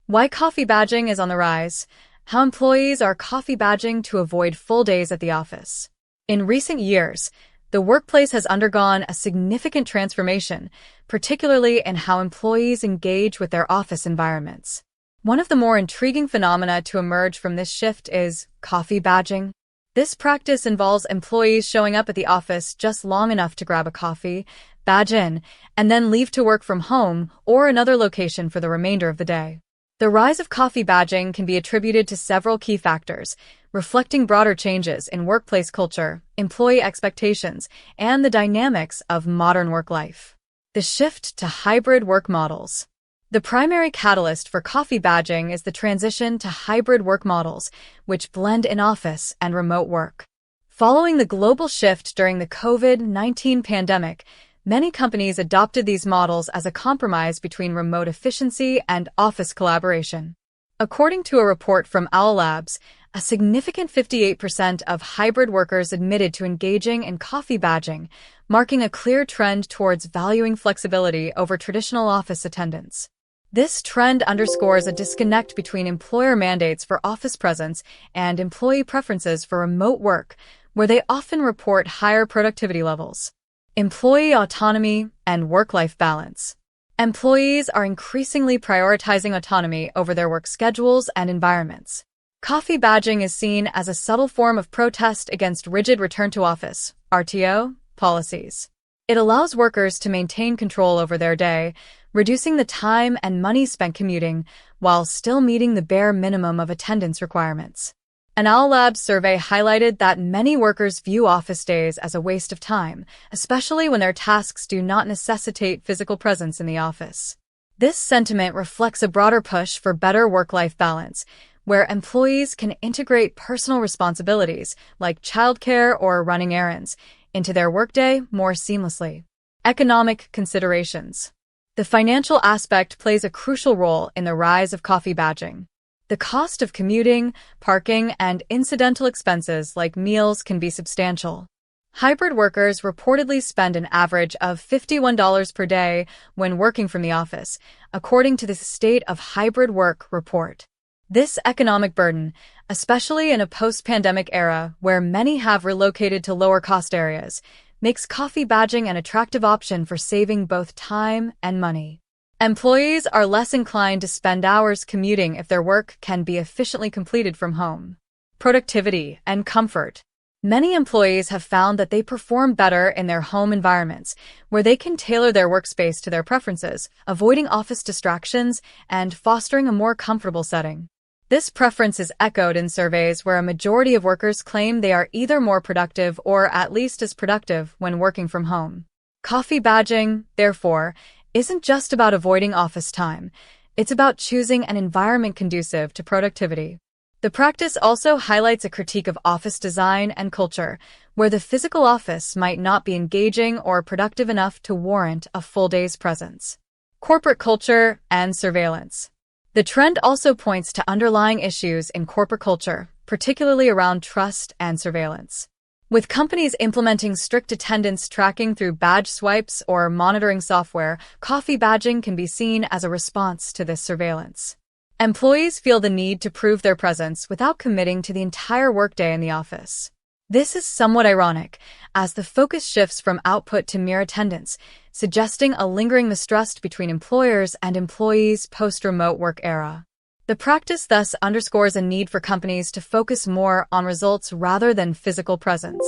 Why coffee badging is on the rise. How employees are coffee badging to avoid full days at the office. In recent years, the workplace has undergone a significant transformation, particularly in how employees engage with their office environments. One of the more intriguing phenomena to emerge from this shift is coffee badging. This practice involves employees showing up at the office just long enough to grab a coffee, badge in, and then leave to work from home or another location for the remainder of the day. The rise of coffee badging can be attributed to several key factors, reflecting broader changes in workplace culture, employee expectations, and the dynamics of modern work life. The shift to hybrid work models. The primary catalyst for coffee badging is the transition to hybrid work models, which blend in-office and remote work. Following the global shift during the COVID-19 pandemic, many companies adopted these models as a compromise between remote efficiency and office collaboration. According to a report from Owl Labs, a significant 58% of hybrid workers admitted to engaging in coffee badging, marking a clear trend towards valuing flexibility over traditional office attendance. This trend underscores a disconnect between employer mandates for office presence and employee preferences for remote work, where they often report higher productivity levels. Employee autonomy and work-life balance. Employees are increasingly prioritizing autonomy over their work schedules and environments. Coffee badging is seen as a subtle form of protest against rigid return-to-office (RTO) policies. It allows workers to maintain control over their day, reducing the time and money spent commuting while still meeting the bare minimum of attendance requirements. An Owl Labs survey highlighted that many workers view office days as a waste of time, especially when their tasks do not necessitate physical presence in the office. This sentiment reflects a broader push for better work-life balance, where employees can integrate personal responsibilities, like childcare or running errands, into their workday more seamlessly. Economic considerations. The financial aspect plays a crucial role in the rise of coffee badging. The cost of commuting, parking, and incidental expenses like meals can be substantial. Hybrid workers reportedly spend an average of $51 per day when working from the office, according to the State of Hybrid Work report. This economic burden, especially in a post-pandemic era where many have relocated to lower-cost areas, makes coffee badging an attractive option for saving both time and money. Employees are less inclined to spend hours commuting if their work can be efficiently completed from home. Productivity and comfort. Many employees have found that they perform better in their home environments, where they can tailor their workspace to their preferences, avoiding office distractions and fostering a more comfortable setting. This preference is echoed in surveys where a majority of workers claim they are either more productive or at least as productive when working from home. Coffee badging, therefore, isn't just about avoiding office time. It's about choosing an environment conducive to productivity. The practice also highlights a critique of office design and culture, where the physical office might not be engaging or productive enough to warrant a full day's presence. Corporate culture and surveillance. The trend also points to underlying issues in corporate culture, particularly around trust and surveillance. With companies implementing strict attendance tracking through badge swipes or monitoring software, coffee badging can be seen as a response to this surveillance. Employees feel the need to prove their presence without committing to the entire workday in the office. This is somewhat ironic, as the focus shifts from output to mere attendance, suggesting a lingering mistrust between employers and employees post-remote work era. The practice thus underscores a need for companies to focus more on results rather than physical presence.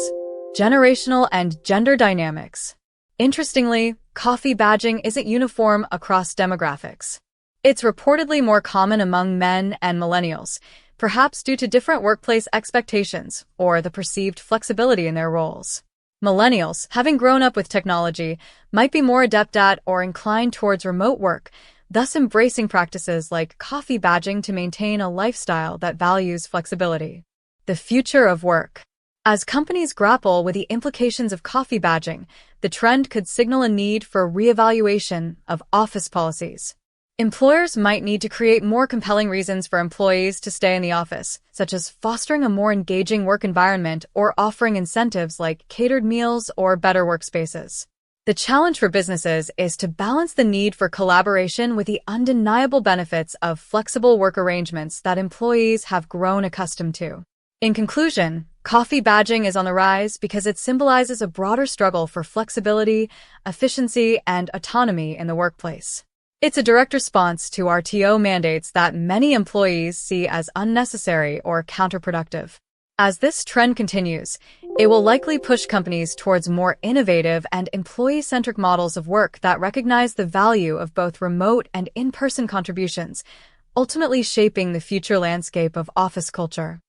Generational and gender dynamics. Interestingly, coffee badging isn't uniform across demographics. It's reportedly more common among men and millennials, perhaps due to different workplace expectations or the perceived flexibility in their roles. Millennials, having grown up with technology, might be more adept at or inclined towards remote work, thus embracing practices like coffee badging to maintain a lifestyle that values flexibility. The future of work. As companies grapple with the implications of coffee badging, the trend could signal a need for reevaluation of office policies. Employers might need to create more compelling reasons for employees to stay in the office, such as fostering a more engaging work environment or offering incentives like catered meals or better workspaces. The challenge for businesses is to balance the need for collaboration with the undeniable benefits of flexible work arrangements that employees have grown accustomed to. In conclusion, coffee badging is on the rise because it symbolizes a broader struggle for flexibility, efficiency, and autonomy in the workplace. It's a direct response to RTO mandates that many employees see as unnecessary or counterproductive. As this trend continues, it will likely push companies towards more innovative and employee-centric models of work that recognize the value of both remote and in-person contributions, ultimately shaping the future landscape of office culture.